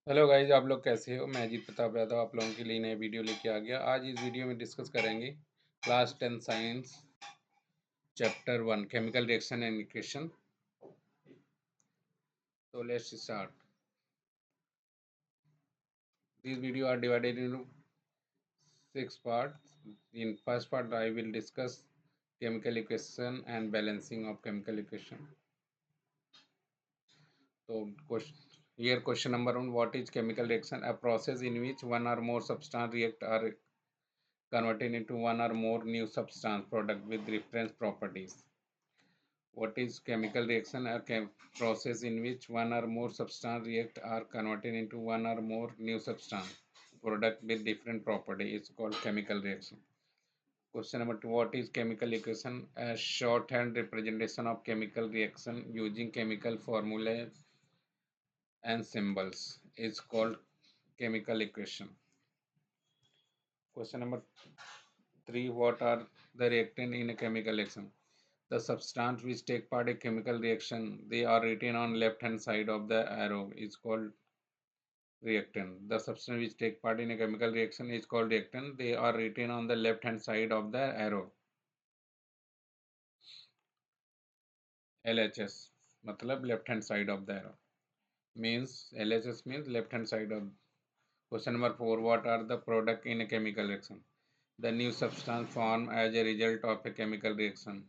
Hello guys, आप लोग कैसे हो। मैं अजीत प्रताप यादव आप लोगों के लिए नई वीडियो लेके आ गया। आज इस वीडियो में डिस्कस करेंगे class 10 science chapter 1 chemical reaction and equation. तो let's start. This video are divided into 6 parts. In first part I will discuss chemical equation and balancing of chemical equation. So question number 1, what is chemical reaction? A process in which one or more substance react or converted into one or more new substance product with reference properties. What is chemical reaction? A process in which one or more substance react are converted into one or more new substance product with different property is called chemical reaction. Question number 2, what is chemical equation? A shorthand representation of chemical reaction using chemical formulae and symbols is called chemical equation. Question number 3, what are the reactant in a chemical reaction? The substance which take part in chemical reaction, they are written on left hand side of the arrow is called reactant. The substance which take part in a chemical reaction is called reactant. They are written on the left hand side of the arrow. LHS मतलब left hand side of the arrow means LHS means left hand side of. Question number 4, what are the product in a chemical reaction? The new substance formed as a result of a chemical reaction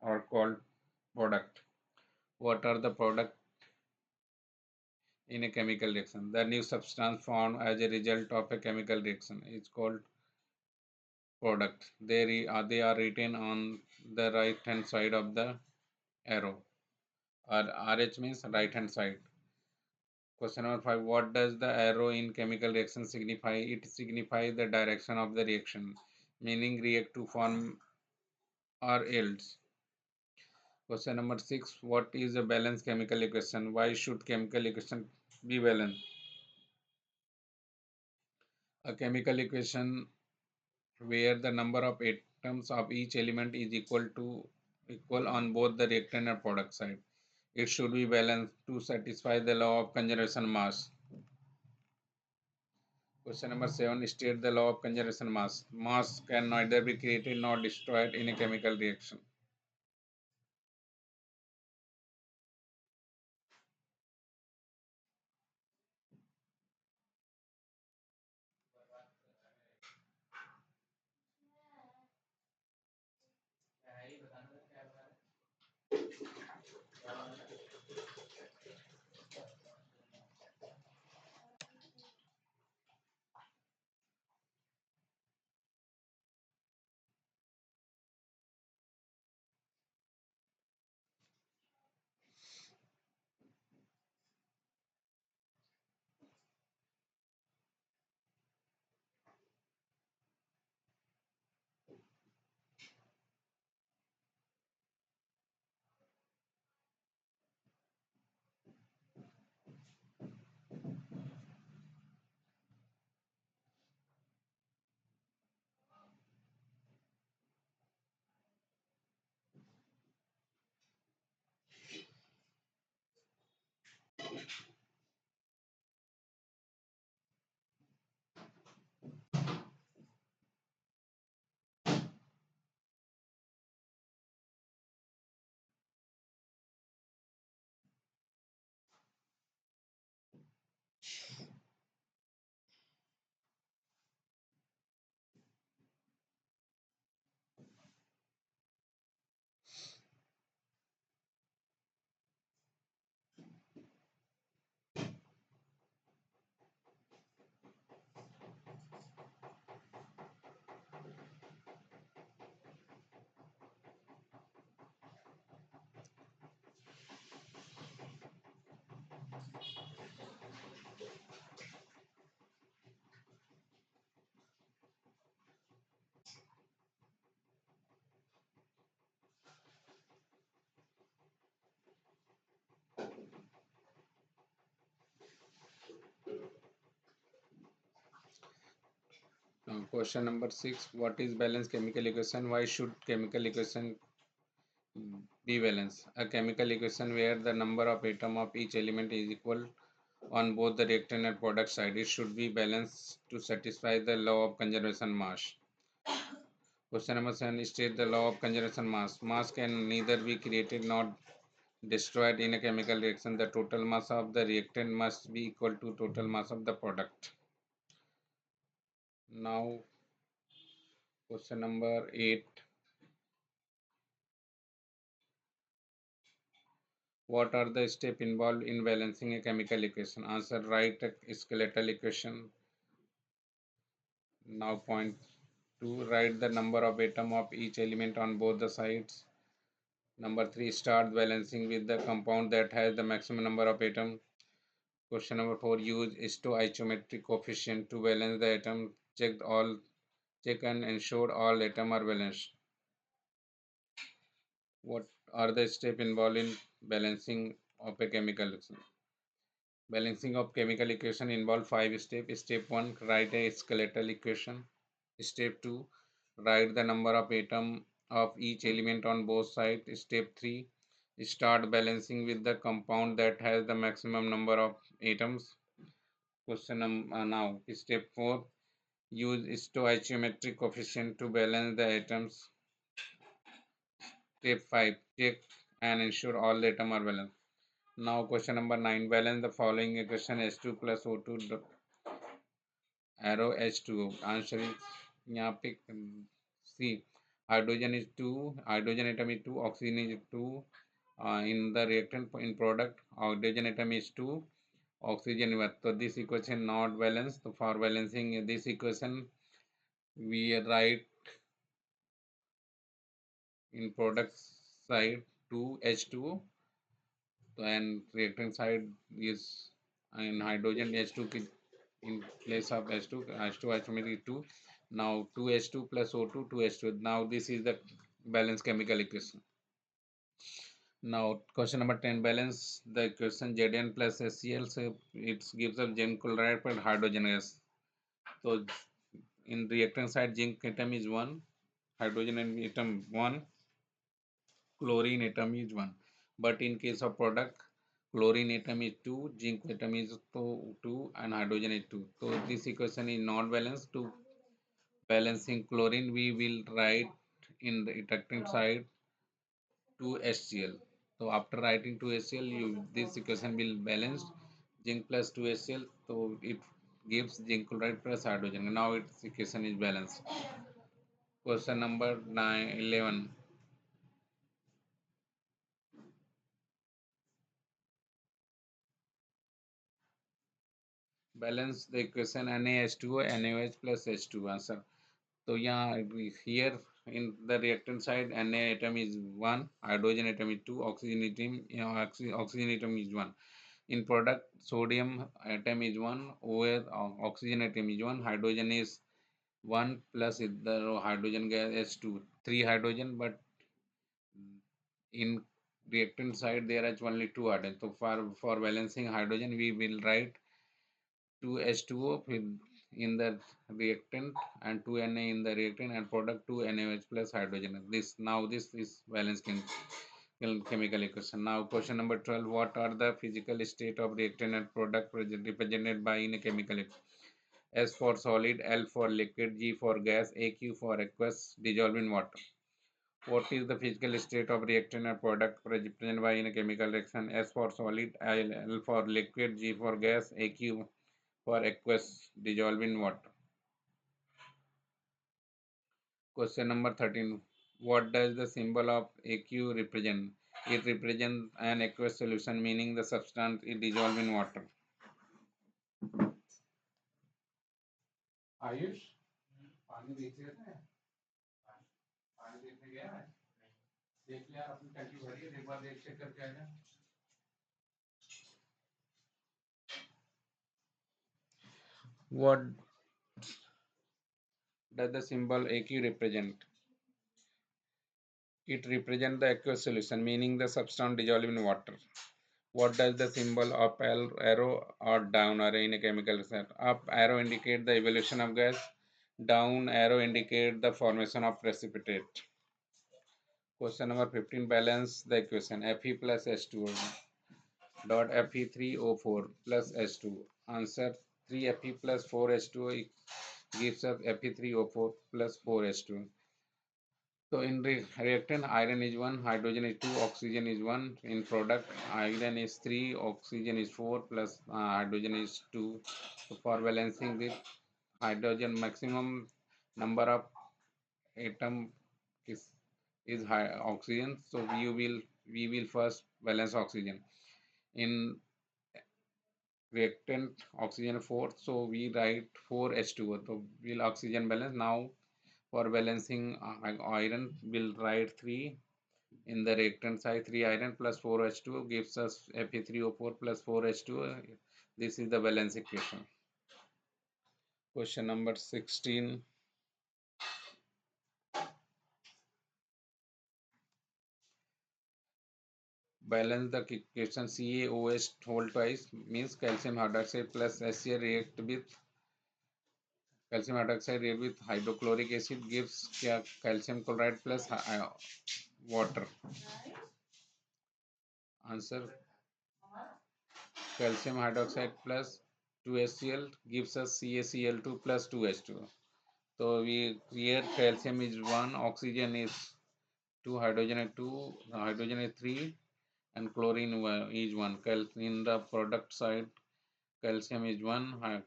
are called product. What are the product in a chemical reaction? The new substance formed as a result of a chemical reaction is called product. They are written on the right hand side of the arrow. Or RH means right hand side. Question number 5, what does the arrow in chemical reaction signify? It signifies the direction of the reaction, meaning react to form or else. Question number 6, what is a balanced chemical equation? Why should chemical equation be balanced? A chemical equation where the number of atoms of each element is equal on both the reactant and product side. It should be balanced to satisfy the law of conservation mass. Question number 7, state the law of conservation mass. Mass can neither be created nor destroyed in a chemical reaction. Now, question number 6, what is balanced chemical equation? Why should chemical equation be balanced? A chemical equation where the number of atoms of each element is equal on both the reactant and product side. It should be balanced to satisfy the law of conservation mass. Question number 7, state the law of conservation mass. Mass can neither be created nor destroyed in a chemical reaction. The total mass of the reactant must be equal to total mass of the product. Now, question number 8. What are the steps involved in balancing a chemical equation? Answer, write a skeletal equation. Now, point 2, write the number of atoms of each element on both the sides. Number 3, start balancing with the compound that has the maximum number of atoms. Question number 4, use stoichiometric coefficient to balance the atom. Check and ensure all atoms are balanced. What are the steps involved in balancing of a chemical reaction? Balancing of chemical equation involve 5 steps. Step 1, write a skeletal equation. Step 2, write the number of atoms of each element on both sides. Step 3, start balancing with the compound that has the maximum number of atoms. Now, step 4, use stoichiometric coefficient to balance the atoms. Step 5, check and ensure all the atoms are balanced. Now, question number 9, balance the following equation H2 plus O2 arrow H2O. Answer is यहाँ पे C. Hydrogen is 2, hydrogen atom is 2, oxygen is 2. In the reactant in product, hydrogen atom is 2, oxygen is 1. So this equation not balanced. So for balancing this equation, we write in product side 2 H2O and reactant side is in hydrogen H2 in place of H2, H2 automatically 2. Now 2H2 plus O2, 2H2. Now this is the balanced chemical equation. Now question number 10, balance the equation Zn plus HCl. So it gives us zinc chloride plus hydrogen gas. So in reactant side zinc atom is 1, hydrogen atom 1, chlorine atom is 1. But in case of product, chlorine atom is 2, zinc atom is 2 and hydrogen is 2. So this equation is not balanced. To balancing chlorine, we will write in the reactant side 2HCl. So after writing 2HCl, this equation will balance zinc plus 2HCl. So it gives zinc chloride plus hydrogen. Now its equation is balanced. Question number 11. Balance the equation NaH2O NaOH plus H2. Answer. So yeah, here in the reactant side, Na atom is 1, hydrogen atom is 2, oxygen atom is 1. In product, sodium atom is 1, OH, oxygen atom is 1, hydrogen is 1 plus the hydrogen gas H2, 3 hydrogen, but in reactant side there is only 2 hydrogen. So for balancing hydrogen, we will write 2H2O in the reactant and 2Na in the reactant and product 2NaOH plus hydrogen. This is balanced chemical equation. Now question number 12. What are the physical state of reactant and product represented by in a chemical equation? S for solid, L for liquid, G for gas, AQ for aqueous dissolved in water. What is the physical state of reactant and product represented by in a chemical reaction? S for solid, L for liquid, G for gas, AQ for aqueous dissolved in water. Question number 13. What does the symbol of AQ represent? It represents an aqueous solution, meaning the substance is dissolved in water. Ayush पानी देख रहे थे पानी देखने गया है देख लिया अपनी टंकी भरी है एक बार देख चेक करके आएगा What does the symbol AQ represent? It represents the aqueous solution, meaning the substance dissolved in water. What does the symbol up arrow or down arrow in a chemical reaction? Up arrow indicate the evolution of gas. Down arrow indicate the formation of precipitate. Question number 15. Balance the equation Fe plus H2O. dot Fe3O4 plus H2. Answer 3Fe plus 4H2 gives us Fe3O4 plus 4H2. So in reactant, iron is 1, hydrogen is 2, oxygen is 1. In product, iron is 3, oxygen is 4, plus hydrogen is 2. So for balancing this hydrogen, maximum number of atom is high oxygen. So we will first balance oxygen. In reactant, oxygen 4, so we write 4H2O. So we'll oxygen balance. Now for balancing iron, we'll write 3. In the reactant side, 3 iron plus 4H2 gives us Fe3O4 plus 4H2. This is the balance equation. Question number 16. Balance the equation CaOH whole twice means calcium hydroxide plus HCl react with hydrochloric acid gives calcium chloride plus water. Answer calcium hydroxide plus 2HCl gives us CaCl2 plus 2H2. So we here calcium is 1, oxygen is 2, hydrogen is 2, hydrogen is 3, and chlorine is 1. In the product side, calcium is 1,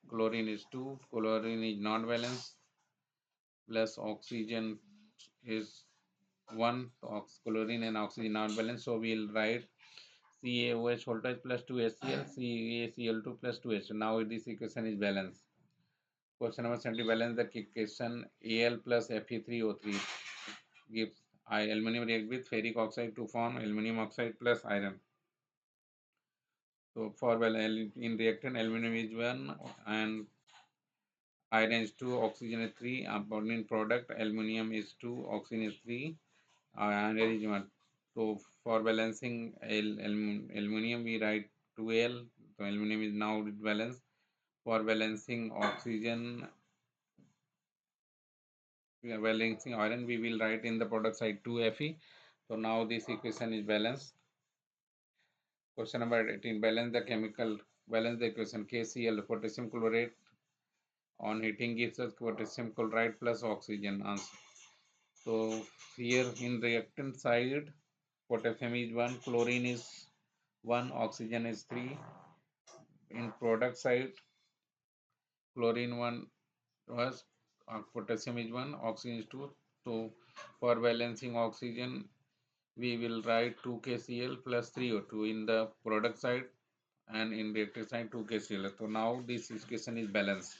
chlorine is 2, chlorine is not balanced, plus oxygen is 1, chlorine and oxygen not balanced. So we'll write CaOH voltage plus 2HCl, CaCl2 plus 2H. Now this equation is balanced. Question number 70, balance the equation Al plus Fe3O3 gives aluminum react with ferric oxide to form aluminum oxide plus iron. So for in reactant, aluminum is 1 and iron is 2, oxygen is 3. In product, aluminum is 2, oxygen is 3, and iron is 1. So for balancing aluminum, we write 2Al. So aluminum is now balanced. For balancing oxygen, balancing iron, we will write in the product side 2Fe. So now this equation is balanced. Question number 18. Balance the equation KCl, potassium chlorate on heating gives us potassium chloride plus oxygen. Answer. So here in reactant side, potassium is 1, chlorine is 1, oxygen is 3. In product side, chlorine 1 was potassium is 1, oxygen is 2. So for balancing oxygen, we will write 2KCl plus 3O2 in the product side, and in reactor side 2KCl. So now this equation is balanced.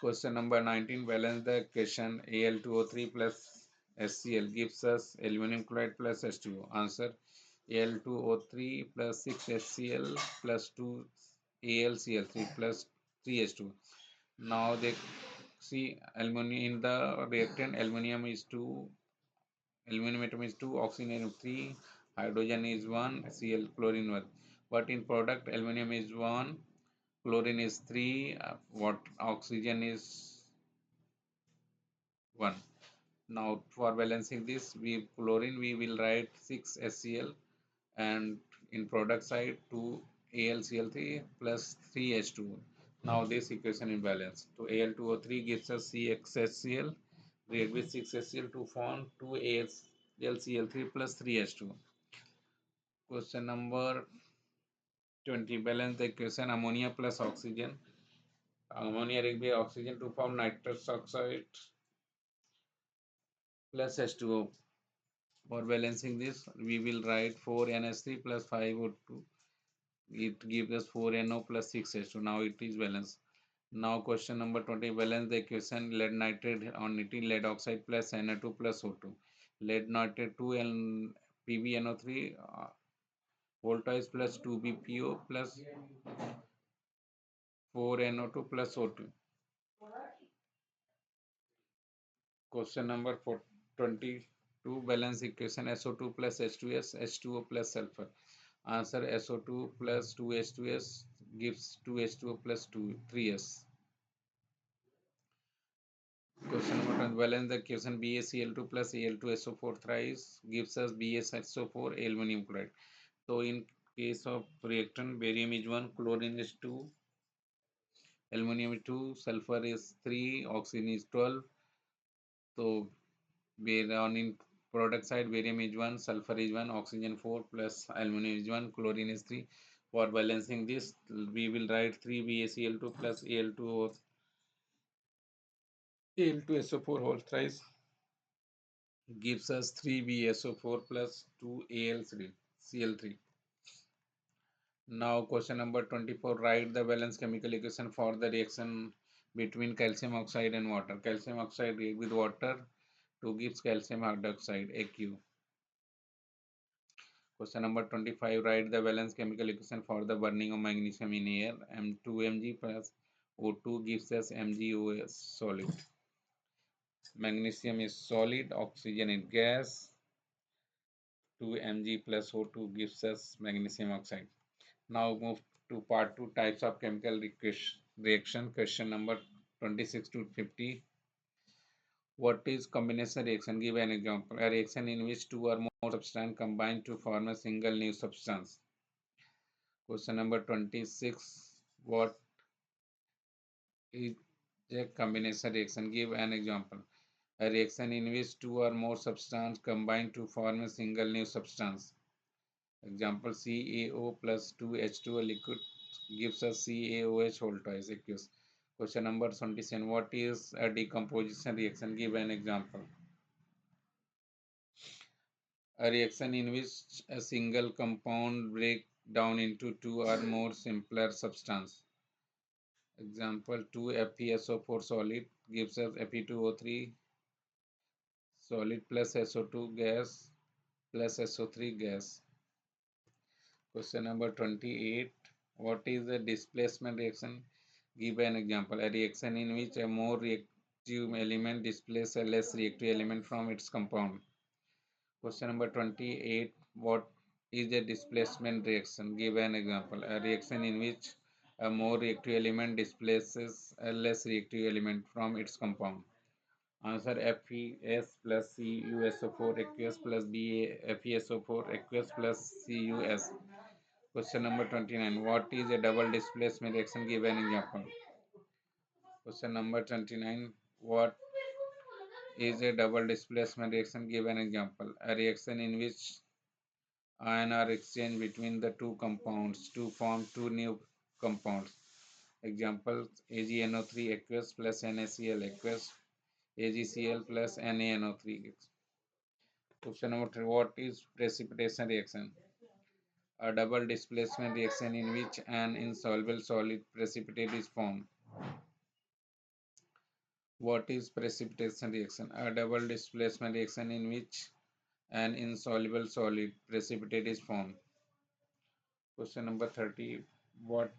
Question number 19. Balance the equation Al2O3 plus HCl gives us aluminum chloride plus H2O. Answer Al2O3 plus 6HCl plus 2 AlCl3 plus 3H2. Now they see aluminum in the reactant, aluminum is 2, aluminum atom is 2, oxygen is 3, hydrogen is 1, Cl chlorine 1. But in product, aluminum is 1, chlorine is 3, what oxygen is 1. Now for balancing this, chlorine we will write 6 HCl, and in product side 2 AlCl3 plus 3H2. Now this equation is balanced. So Al2O3 gives us CxHCl react with 6HCl to form 2 AlCl3 plus 3H2. Question number 20. Balance the equation ammonia plus oxygen. Ammonia react with oxygen to form nitrous oxide plus H2O. For balancing this, we will write 4NH3 plus 5O2. It gives us 4NO plus 6H2. Now it is balanced. Now question number 20. Balance the equation lead nitrate on nickel lead oxide plus Na2 plus O2. Lead nitrate 2 and PbNO3 voltage plus 2BPO plus 4NO2 plus O2. Question number 22. Balance equation SO2 plus H2S, H2O plus sulfur. Answer SO2 plus 2H2S gives 2H2O plus 3S. Question number 20. Balance the equation BaCl2 plus Al2SO4 thrice gives us BaSO4 aluminum chloride. So in Case of reactant, barium is 1, chlorine is 2, aluminum is 2, sulfur is 3, oxygen is 12. So on in product side, barium is 1, sulfur is 1, oxygen 4 plus aluminum is 1, chlorine is 3. For balancing this, we will write 3 BaCl2 plus Al2SO4 whole thrice gives us 3 BSO4 plus 2 Al3 Cl3. Now question number 24, write the balance chemical equation for the reaction between calcium oxide and water. Calcium oxide react with water to gives calcium hydroxide AQ. Question number 25, write the balance chemical equation for the burning of magnesium in air. M2Mg plus O2 gives us MgOS solid. Magnesium is solid, oxygen is gas. 2Mg plus O2 gives us magnesium oxide. Now move to part 2, types of chemical reaction. Question number 26 to 50. What is combination reaction? Give an example. A reaction in which two or more substances combine to form a single new substance. Question number 26. What is a combination reaction? Give an example. A reaction in which two or more substances combine to form a single new substance. Example, CaO plus 2H2O liquid gives us CaOH whole twice aqueous. Question number 27. What is a decomposition reaction? Give an example. A reaction in which a single compound breaks down into two or more simpler substances. Example, 2FeSO4 solid gives us Fe2O3 solid plus SO2 gas plus SO3 gas. Question number 28. What is a displacement reaction? Give an example. A reaction in which a more reactive element displaces a less reactive element from its compound. Question number 28. What is a displacement reaction? Give an example. A reaction in which a more reactive element displaces a less reactive element from its compound. Answer, FeS plus CuSO4 aqueous plus BaFeSO4 aqueous plus CuS. Question number 29. What is a double displacement reaction? Give an example. Question number 29. What is a double displacement reaction? Give an example. A reaction in which ions are exchanged between the two compounds to form two new compounds. Examples, AgNO3 aqueous plus NaCl aqueous, AgCl plus NaNO3. Question number 3. What is precipitation reaction? A double displacement reaction in which an insoluble solid precipitate is formed. What is precipitation reaction? A double displacement reaction in which an insoluble solid precipitate is formed. Question number 30. What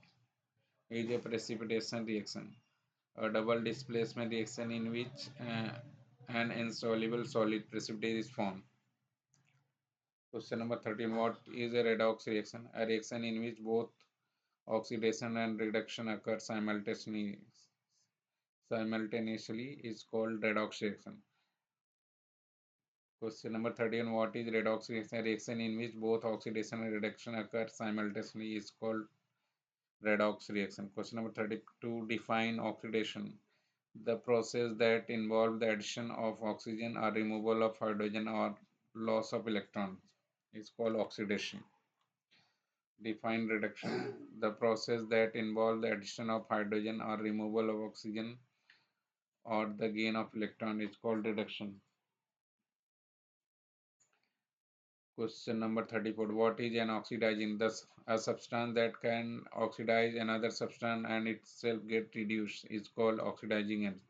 is a precipitation reaction? A double displacement reaction in which an insoluble solid precipitate is formed. Question number 13. What is a redox reaction? A reaction in which both oxidation and reduction occur simultaneously is called redox reaction. Question number 31. What is redox reaction? A reaction in which both oxidation and reduction occur simultaneously is called redox reaction. Question number 32. Define oxidation. The process that involves the addition of oxygen or removal of hydrogen or loss of electrons is called oxidation. Define reduction. The process that involves the addition of hydrogen or removal of oxygen or the gain of electron is called reduction. Question number 34. What is an oxidizing? Thus, a substance that can oxidize another substance and itself get reduced is called oxidizing agent.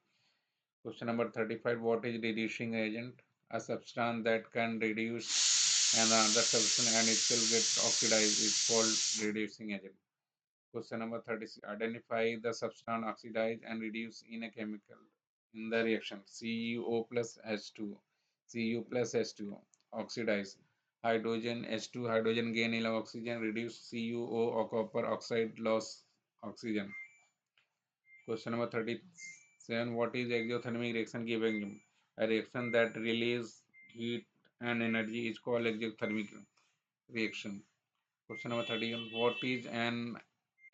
Question number 35. What is reducing agent? A substance that can reduce another substance and itself gets oxidized is called reducing agent. Question number 36. Identify the substance oxidized and reduced in a chemical in the reaction. CuO plus H2. Cu plus H2O. Oxidize. Hydrogen H2 hydrogen gain oxygen reduce CuO or copper oxide loss oxygen. Question number 37. What is exothermic reaction? Given a reaction that releases heat and energy is called exothermic reaction. Question number 30. What is an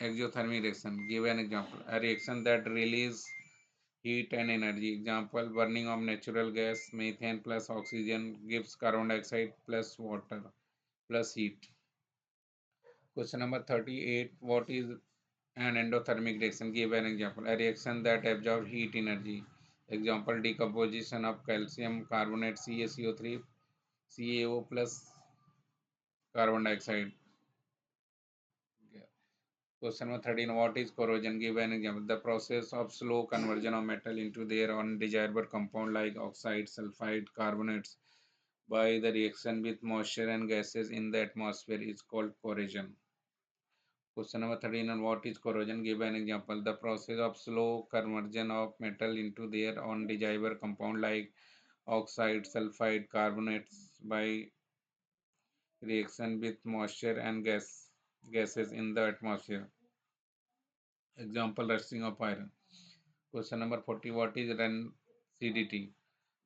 exothermic reaction? Give an example. A reaction that releases heat and energy. Example, burning of natural gas, methane plus oxygen gives carbon dioxide plus water plus heat. Question number 38. What is an endothermic reaction? Give an example. A reaction that absorbs heat energy. Example, decomposition of calcium carbonate CaCO3 CaO plus carbon dioxide. Question number 13. What is corrosion? Give an example. The process of slow conversion of metal into their undesirable compound like oxide, sulfide, carbonates by the reaction with moisture and gases in the atmosphere is called corrosion. Question number 13. What is corrosion? Give an example. The process of slow conversion of metal into their undesirable compound like oxide, sulfide, carbonates by reaction with moisture and gases in the atmosphere. Example, rusting of iron. Question number 40. What is rancidity?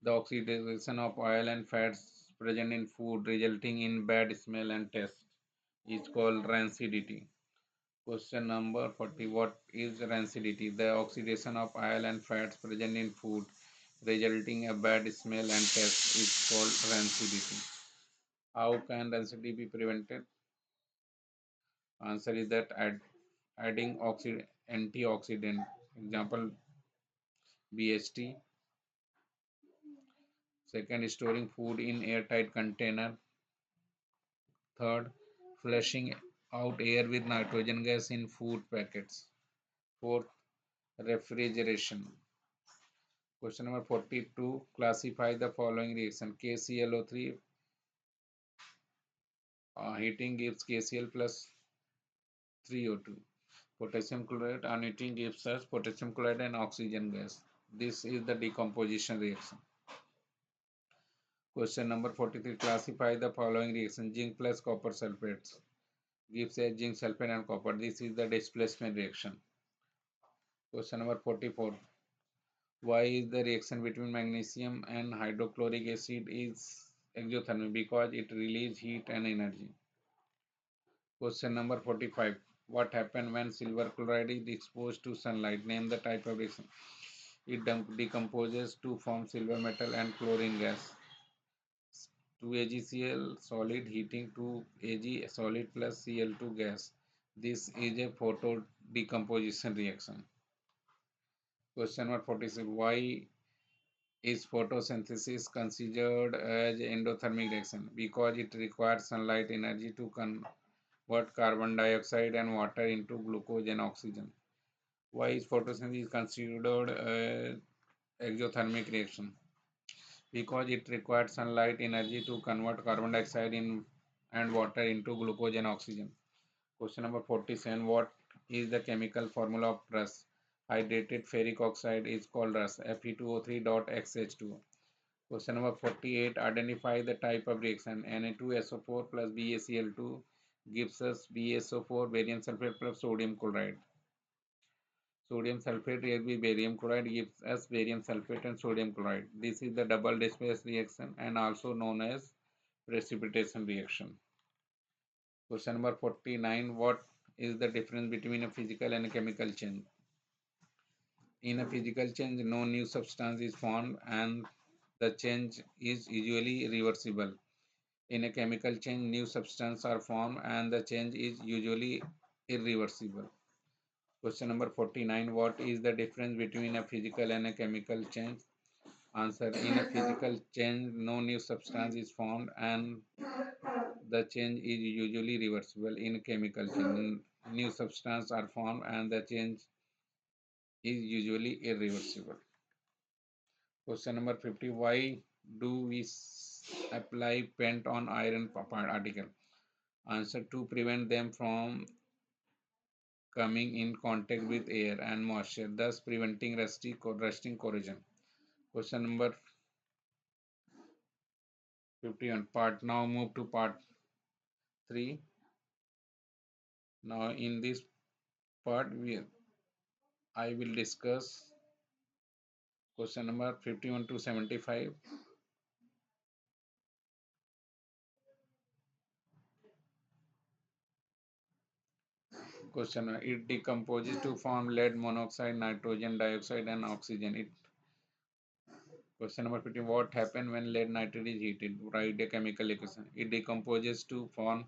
The oxidation of oil and fats present in food resulting in bad smell and taste is called rancidity. Question number 40. What is rancidity? The oxidation of oil and fats present in food resulting in a bad smell and taste is called rancidity. How can rancidity be prevented? Answer is that adding antioxidant. Example, BHT. Second, storing food in airtight container. Third, flushing out air with nitrogen gas in food packets. Fourth, refrigeration. Question number 42. Classify the following reaction. KClO3 heating gives KCl plus 3O2. Potassium chloride on heating gives us potassium chloride and oxygen gas. This is the decomposition reaction. Question number 43. Classify the following reaction. Zinc plus copper sulfates gives a zinc sulfate and copper. This is the displacement reaction. Question number 44. Why is the reaction between magnesium and hydrochloric acid is exothermic? Because it releases heat and energy. Question number 45. What happens when silver chloride is exposed to sunlight? Name the type of reaction. It decomposes to form silver metal and chlorine gas. 2AgCl solid heating to Ag solid plus Cl2 gas. This is a photo decomposition reaction. Question number 46. Why is photosynthesis considered as endothermic reaction? Because it requires sunlight energy to convert carbon dioxide and water into glucose and oxygen. Why is photosynthesis considered an exothermic reaction? Because it requires sunlight energy to convert carbon dioxide and water into glucose and oxygen. Question number 47. What is the chemical formula of rust? Hydrated ferric oxide is called rust, Fe2O3.XH2. Question number 48. Identify the type of reaction. Na2SO4 plus BaCl2 gives us BaSO4 barium sulfate plus sodium chloride. Sodium sulfate reacts with barium chloride gives us barium sulfate and sodium chloride. This is the double displace reaction and also known as precipitation reaction. Question number 49. What is the difference between a physical and a chemical change? In a physical change, no new substance is formed and the change is usually reversible. In a chemical change, new substances are formed and the change is usually irreversible. Question number 49. What is the difference between a physical and a chemical change? Answer. In a physical change, no new substance is formed and the change is usually reversible. In chemical change, new substances are formed and the change is usually irreversible. Question number 50. Why do we apply paint on iron article? Answer. To prevent them from coming in contact with air and moisture, thus preventing rusting corrosion. Question number 51. Part. Now move to part 3. Now in this part I will discuss question number 51 to 75. Question. It decomposes to form lead monoxide, nitrogen dioxide, and oxygen. Question number 15. What happens when lead nitrate is heated? Write a chemical equation. It decomposes to form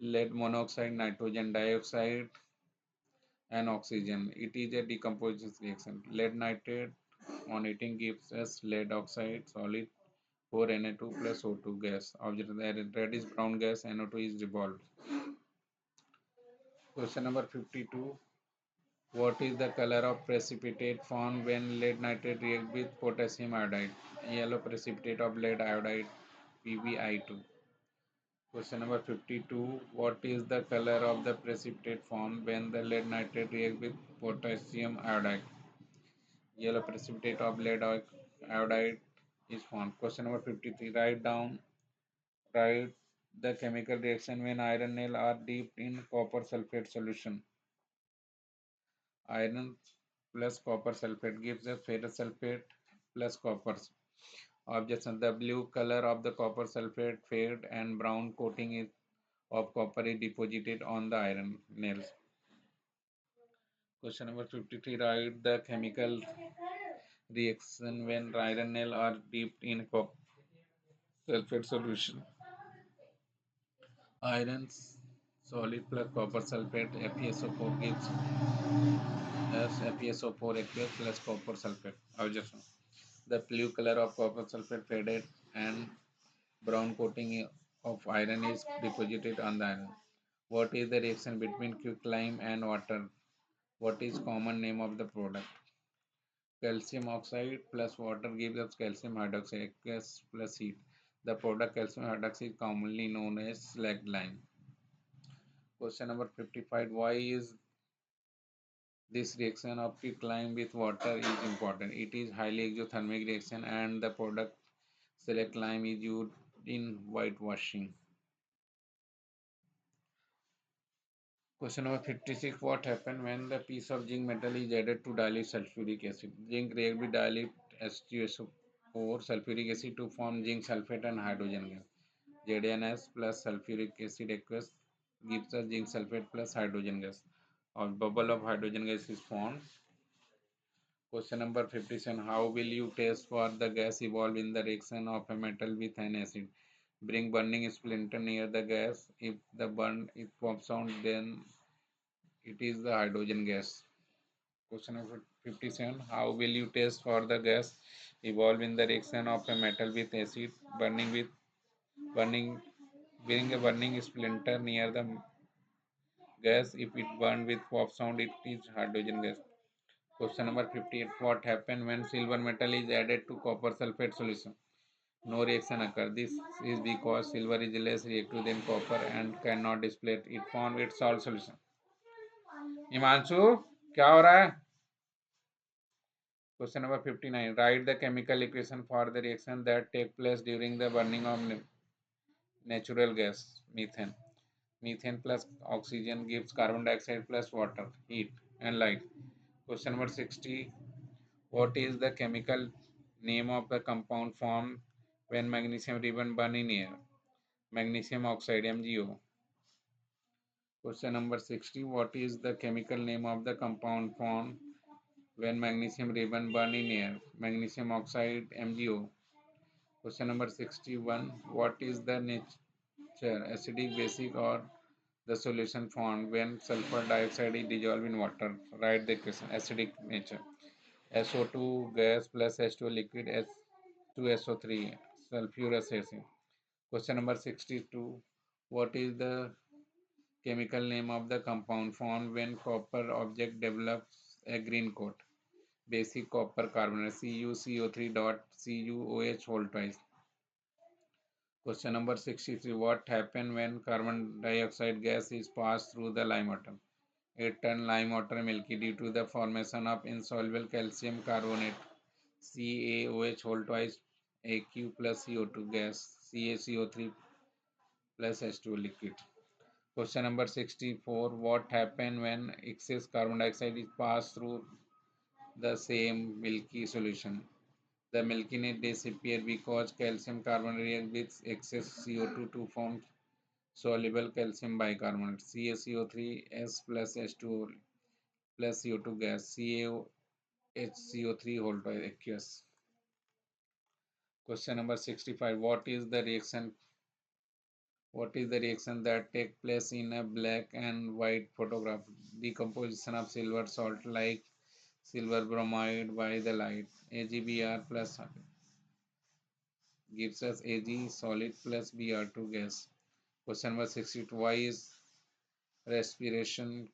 lead monoxide, nitrogen dioxide, and oxygen. It is a decomposition reaction. Lead nitrate on heating gives us lead oxide solid 4Na2 plus O2 gas. Observe the reddish brown gas NO2 is dissolved. Question number 52. What is the color of precipitate formed when lead nitrate react with potassium iodide? Yellow precipitate of lead iodide PbI2. Question number 52. What is the color of the precipitate formed when the lead nitrate react with potassium iodide? Yellow precipitate of lead iodide is formed. Question number 53. Write the chemical reaction when iron nail are dipped in copper sulfate solution. Iron plus copper sulfate gives a ferrous sulfate plus copper. Objection. The blue color of the copper sulfate fade and brown coating of copper is deposited on the iron nails. Question number 53. Write the chemical reaction when iron nail are dipped in copper sulfate solution. Iron solid plus copper sulfate FeSO4 gives us FeSO4 aqueous plus copper sulfate. Objection. The blue color of copper sulfate faded and brown coating of iron is deposited on the iron. What is the reaction between quicklime and water? What is common name of the product? Calcium oxide plus water gives us calcium hydroxide aqueous plus heat. The product calcium hydroxide is commonly known as slag lime. Question number 55. Why is this reaction of quicklime with water is important? It is highly exothermic reaction and the product select lime is used in whitewashing. Question number 56. What happens when the piece of zinc metal is added to dilute sulfuric acid? Zinc react with dilute H2SO4 sulfuric acid to form zinc sulfate and hydrogen gas. ZnS plus sulfuric acid aqueous gives us zinc sulfate plus hydrogen gas. A bubble of hydrogen gas is formed. Question number 57. How will you test for the gas evolved in the reaction of a metal with an acid? Bring burning splinter near the gas. If the burn is pops out, then it is the hydrogen gas. Question number 57. How will you test for the gas evolved in the reaction of a metal with acid? Burning bring a burning splinter near the gas. If it burn with pop sound, it is hydrogen gas. Question number 58. What happens when silver metal is added to copper sulfate solution? No reaction occurs. This is because silver is less reactive than copper and cannot display it form its salt solution. Himanshu क्या हो रहा है? Question number 59. Write the chemical equation for the reaction that take place during the burning of natural gas methane. Methane plus oxygen gives carbon dioxide plus water, heat and light. Question number 60. What is the chemical name of the compound formed when magnesium ribbon burn in air? Magnesium oxide MgO. Question number 60. What is the chemical name of the compound formed when magnesium ribbon burn in air? Magnesium oxide MgO. Question number 61. What is the nature, acidic, basic or the solution formed when sulfur dioxide is dissolved in water? Write the equation. Acidic nature. SO2 gas plus H2 liquid H2SO3 sulfurous acid. Question number 62. What is the chemical name of the compound formed when copper object develops a green coat? Basic copper carbonate CuCO3 dot CuOH whole twice. Question number 63. What happens when carbon dioxide gas is passed through the lime water? It turns lime water milky due to the formation of insoluble calcium carbonate CaOH whole twice Aq plus CO2 gas CaCO3 plus H2 liquid. Question number 64. What happens when excess carbon dioxide is passed through the same milky solution? The milkiness disappears because calcium carbonate reacts with excess CO2 to form soluble calcium bicarbonate, CaCO3 S plus H2O plus CO2 gas, CaHCO3 whole aqueous. Question number 65. What is the reaction that take place in a black and white photograph? Decomposition of silver salt like silver bromide by the light. AgBr plus gives us Ag solid plus Br2 gas. Question number 62. Why is respiration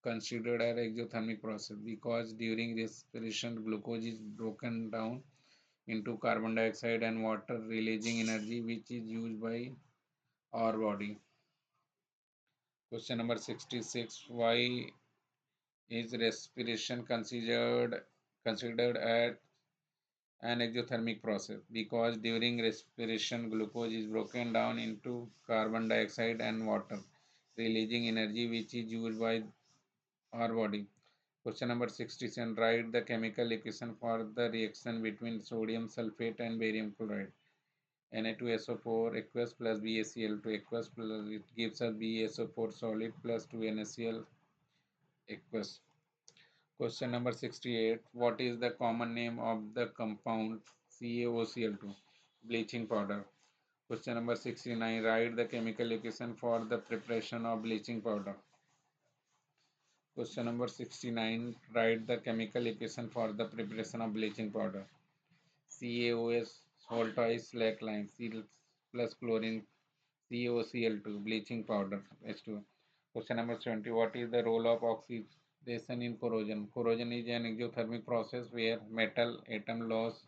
considered an exothermic process? Because during respiration glucose is broken down into carbon dioxide and water, releasing energy which is used by our body. Question number 66. Why is respiration considered an exothermic process? Because during respiration glucose is broken down into carbon dioxide and water, releasing energy which is used by our body. Question number 67. Write the chemical equation for the reaction between sodium sulfate and barium chloride. Na2SO4 aqueous plus BaCl2 aqueous plus it gives us BaSO4 solid plus 2NaCl aqueous. Question number 68. What is the common name of the compound CaOCl2? Bleaching powder. Question number 69. Write the chemical equation for the preparation of bleaching powder. Question number 69. Write the chemical equation for the preparation of bleaching powder. CaOS salt twice slack lime Cl plus chlorine CaOCl2 bleaching powder H2. Question number 70. What is the role of oxidation in corrosion? Corrosion is an exothermic process where metal atom loss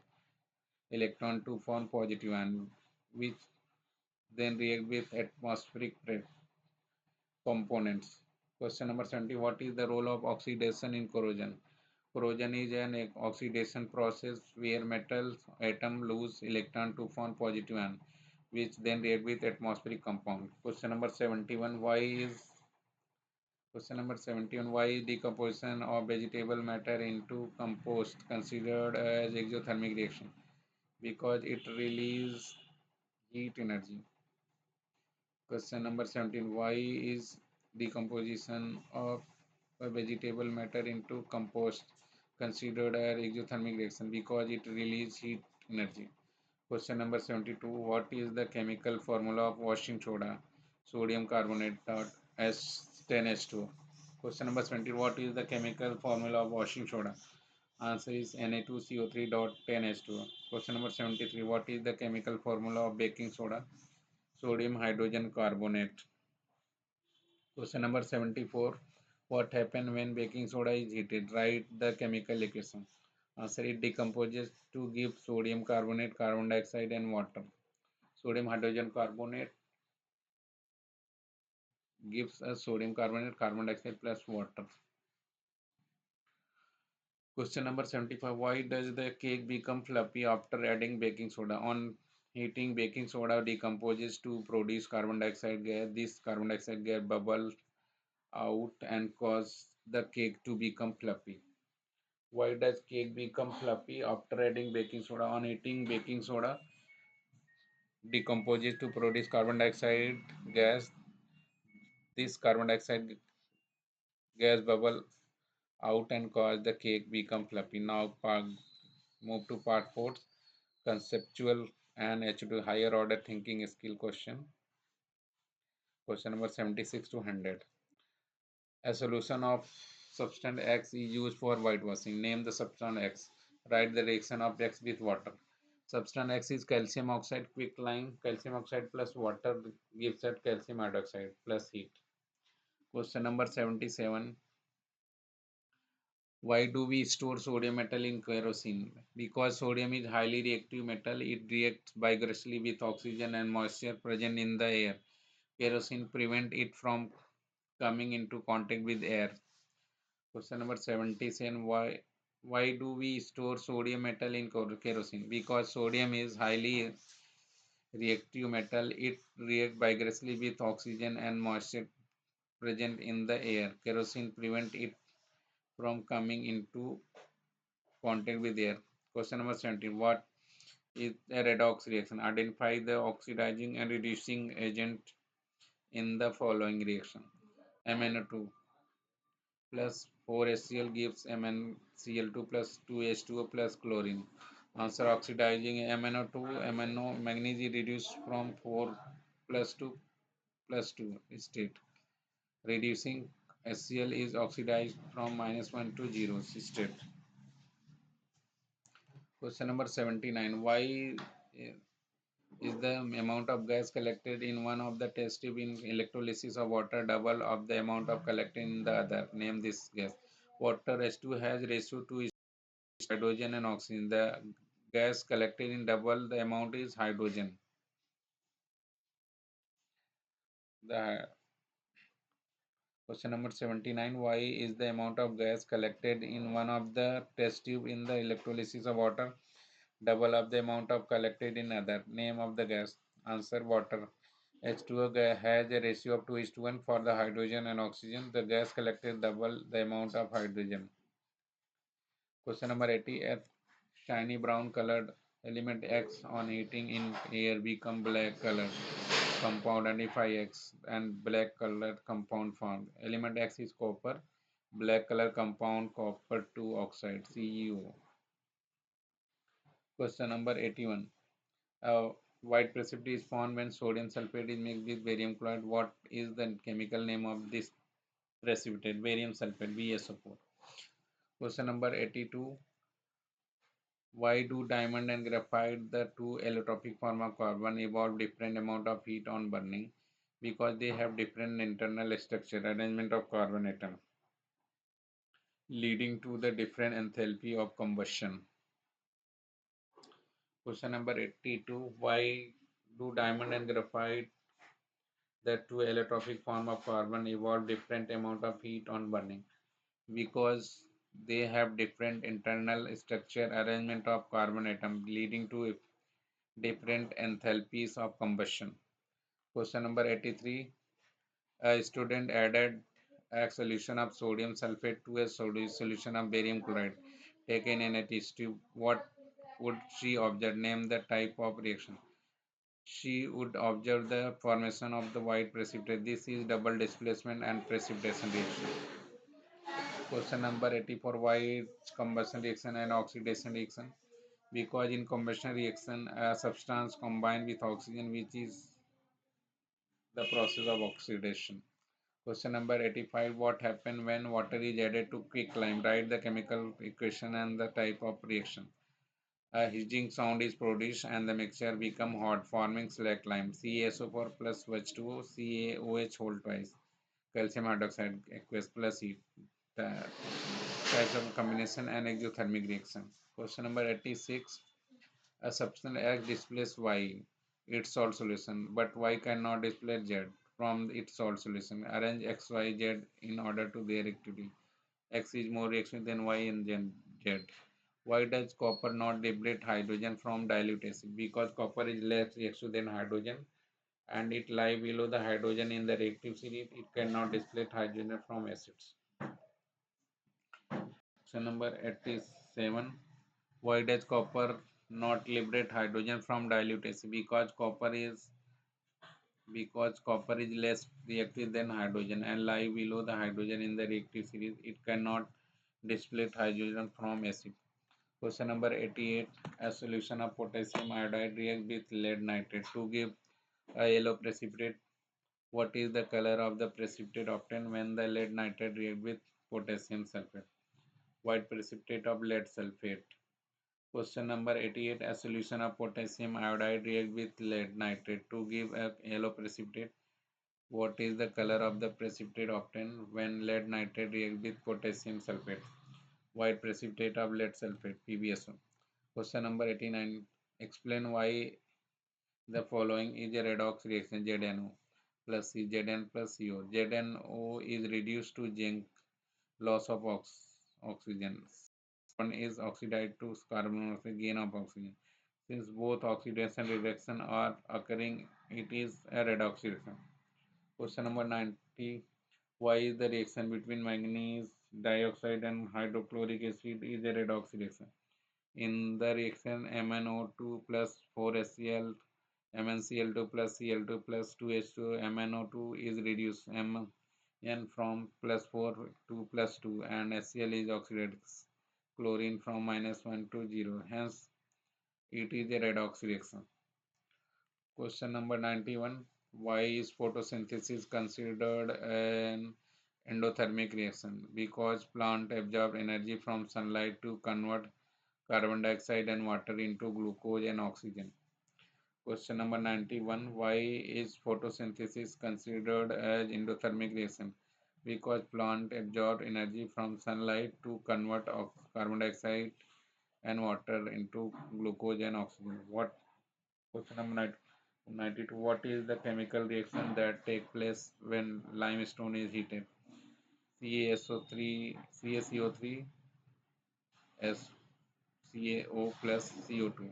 electron to form positive ion, which then react with atmospheric components. Question number 70. What is the role of oxidation in corrosion? Corrosion is an oxidation process where metals atom lose electron to form positive ion, which then react with atmospheric compound. Question number 71. Why is decomposition of vegetable matter into compost considered as exothermic reaction? Because it releases heat energy. Question number 17. Why is decomposition of a vegetable matter into compost considered an exothermic reaction? Because it releases heat energy. Question number 72. What is the chemical formula of washing soda? Sodium carbonate dot S10H2. Question number 20. What is the chemical formula of washing soda? Answer is Na2CO3 dot 10H2. Question number 73. What is the chemical formula of baking soda? Sodium hydrogen carbonate. Question number 74. What happens when baking soda is heated? Write the chemical equation. Answer, it decomposes to give sodium carbonate, carbon dioxide and water. Sodium hydrogen carbonate gives us sodium carbonate, carbon dioxide plus water. Question number 75. Why does the cake become fluffy after adding baking soda? On heating, baking soda decomposes to produce carbon dioxide gas. This carbon dioxide gas bubbles out and cause the cake to become fluffy. Why does cake become fluffy after adding baking soda? On heating, baking soda decomposes to produce carbon dioxide gas. This carbon dioxide gas bubble out and cause the cake become fluffy. Now move to part 4, conceptual and H2 higher order thinking skill question. Question number 76 to 100. A solution of substance X is used for whitewashing. Name the substance X. Write the reaction of X with water. Substance X is calcium oxide quicklime. Calcium oxide plus water gives us calcium hydroxide plus heat. Question number 77. Why do we store sodium metal in kerosene? Because sodium is highly reactive metal. It reacts vigorously with oxygen and moisture present in the air. Kerosene prevents it from coming into contact with air. Question number 77. Why do we store sodium metal in kerosene? Because sodium is highly reactive metal. It reacts vigorously with oxygen and moisture present in the air. Kerosene prevents it from coming into contact with air. Question number 17. What is a redox reaction? Identify the oxidizing and reducing agent in the following reaction. MnO2 plus 4HCl gives MnCl2 plus 2H2O plus chlorine. Answer: oxidizing MnO2, MnO magnesium reduced from 4 plus 2 plus 2 state. Reducing HCl is oxidized from -1 to 0 state. Question number 79. Why is the amount of gas collected in one of the test tube in electrolysis of water double of the amount of collected in the other? Name this gas. Water H2 has ratio to hydrogen and oxygen. The gas collected in double the amount is hydrogen. The question number 79. Why is the amount of gas collected in one of the test tube in the electrolysis of water double of the amount of collected in other? Name of the gas. Answer: water. H2O has a ratio of 2 is to 1 for the hydrogen and oxygen. The gas collected double the amount of hydrogen. Question number 80. A shiny brown colored element X on heating in air become black colored compound. Identify X and black colored compound formed. Element X is copper. Black color compound copper 2 oxide CEO. Question number 81. White precipitate is formed when sodium sulfate is mixed with barium chloride. What is the chemical name of this precipitate? Barium sulfate, BSO4. Question number 82. Why do diamond and graphite, the two allotropic form of carbon, evolve different amount of heat on burning? Because they have different internal structure, arrangement of carbon atom, leading to the different enthalpy of combustion. Question number 82. Why do diamond and graphite, the two allotropic form of carbon, evolve different amount of heat on burning? Because they have different internal structure, arrangement of carbon atom, leading to different enthalpies of combustion. Question number 83. A student added a solution of sodium sulfate to a solution of barium chloride taken in a test tube. What would she observe? Name the type of reaction. She would observe the formation of the white precipitate. This is double displacement and precipitation reaction. Question number 84. Why it's combustion reaction and oxidation reaction? Because in combustion reaction, a substance combined with oxygen, which is the process of oxidation. Question number 85. What happens when water is added to quicklime? Write the chemical equation and the type of reaction. A hissing sound is produced and the mixture become hot, forming slack lime. CaSO4 plus H2O, CaOH whole twice. Calcium hydroxide aqueous plus heat. The types of combination and exothermic reaction. Question number 86. A substance X displays Y, its salt solution, but Y cannot display Z from its salt solution. Arrange X, Y, Z in order to their activity. X is more reactive than Y and Z. Why does copper not deplete hydrogen from dilute acid? Because copper is less reactive than hydrogen and it lies below the hydrogen in the reactive series. It cannot displate hydrogen from acids. Question number 87. Why does copper not liberate hydrogen from dilute acid? Because copper is less reactive than hydrogen and lie below the hydrogen in the reactive series. It cannot displate hydrogen from acid. Question number 88. A solution of potassium iodide reacts with lead nitrate to give a yellow precipitate. What is the color of the precipitate obtained when the lead nitrate reacts with potassium sulfate? White precipitate of lead sulfate. Question number 88. A solution of potassium iodide reacts with lead nitrate to give a yellow precipitate. What is the color of the precipitate obtained when lead nitrate reacts with potassium sulfate? White precipitate of lead sulfate, PbSO. Question number 89. Explain why the following is a redox reaction: ZNO plus C, Zn plus CO. ZNO is reduced to zinc, loss of oxygen. One is oxidized to carbon monoxide, gain of oxygen. Since both oxidation reduction are occurring, it is a redox reaction. Question number 90. Why is the reaction between manganese dioxide and hydrochloric acid is a redox reaction? In the reaction, MnO2 plus 4HCl MnCl2 plus Cl2 plus 2H2 MnO2 is reduced Mn from plus 4 to plus 2 and HCl is oxidated chlorine from minus 1 to 0. Hence, it is a redox reaction. Question number 91. Why is photosynthesis considered an endothermic reaction? Because plant absorb energy from sunlight to convert carbon dioxide and water into glucose and oxygen. Question number 91. Why is photosynthesis considered as endothermic reaction? Because plant absorb energy from sunlight to convert carbon dioxide and water into glucose and oxygen. What Question number 92. What is the chemical reaction that take place when limestone is heated? CaSO3, CaCO3, SCaO plus CO2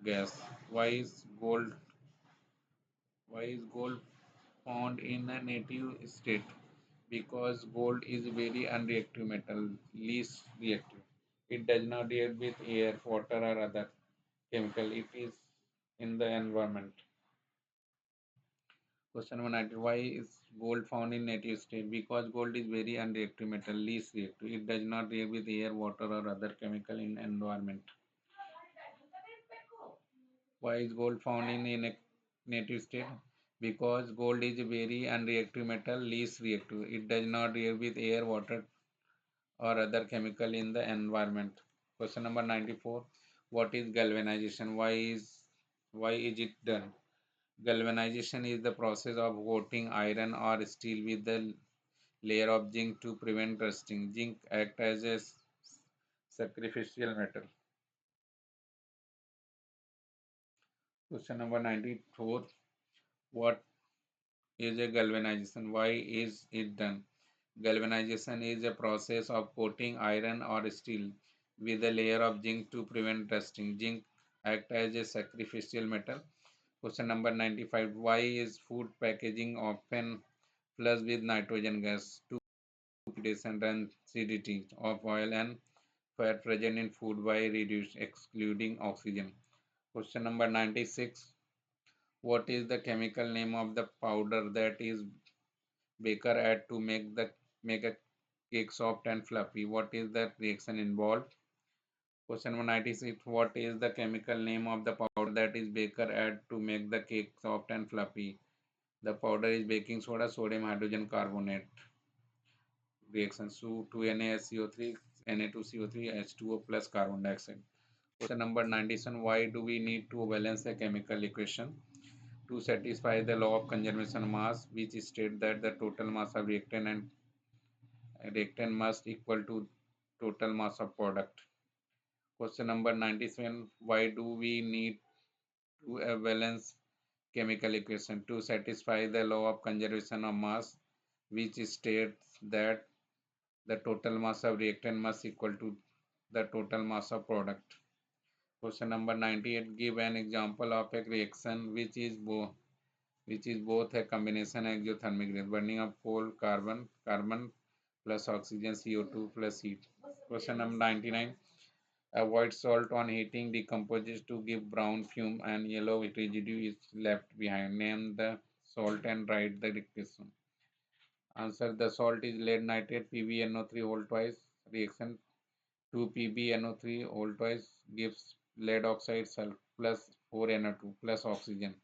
gas. Why is gold why is gold found in a native state? Because gold is very unreactive metal, least reactive. It does not react with air, water or other chemical. It is in the environment. Question number 90. Why is gold found in native state? Because gold is very unreactive metal, least reactive. It does not react with air, water or other chemical in environment. Why is gold found in a native state? Because gold is a very unreactive metal, least reactive. It does not react with air, water or other chemical in the environment. Question number 94. What is galvanization? Why is it done? Galvanization is the process of coating iron or steel with the layer of zinc to prevent rusting. Zinc acts as a sacrificial metal. Question number 94. What is a galvanization? Why is it done? Galvanization is a process of coating iron or steel with a layer of zinc to prevent rusting. Zinc acts as a sacrificial metal. Question number 95. Why is food packaging often flushed with nitrogen gas to oxidation rancidity of oil and fat present in food by reduce excluding oxygen? Question number 96. What is the chemical name of the powder that is baker add to make a cake soft and fluffy? What is the reaction involved? Question number 96. What is the chemical name of the powder that is baker add to make the cake soft and fluffy? The powder is baking soda, sodium hydrogen carbonate reaction. So 2NaSCO3, Na2CO3, H2O plus carbon dioxide. Question number 97. Why do we need to balance a chemical equation? To satisfy the law of conservation of mass, which states that the total mass of reactant must equal to total mass of product. Question number 97. Why do we need to balance chemical equation? To satisfy the law of conservation of mass, which states that the total mass of reactant must equal to the total mass of product. Question number 98. Give an example of a reaction which is both a combination exothermic reaction, burning of coal, carbon plus oxygen, CO2 plus heat. Question number 99. Avoid salt on heating decomposes to give brown fume and yellow residue is left behind. Name the salt and write the equation. Answer: the salt is lead nitrate PbNO3 whole twice. Reaction: 2PbNO3 whole twice gives lead oxide plus 4NO2 plus oxygen.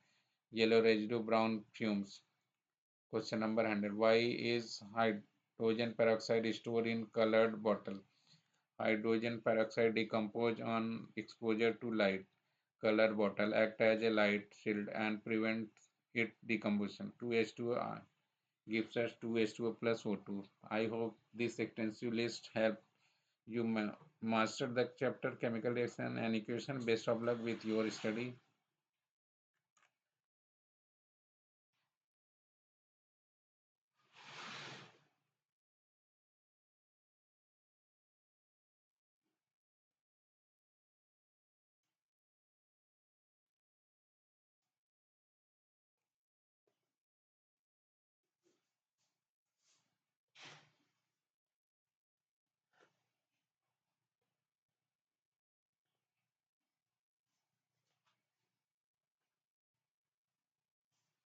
Yellow residue, brown fumes. Question number 100. Why is hydrogen peroxide stored in colored bottle? Hydrogen peroxide decompose on exposure to light. Color bottle act as a light shield and prevent its decomposition. 2H2 gives us 2H2O plus O2. I hope this extensive list helped you master the chapter chemical reaction and equation. Best of luck with your study.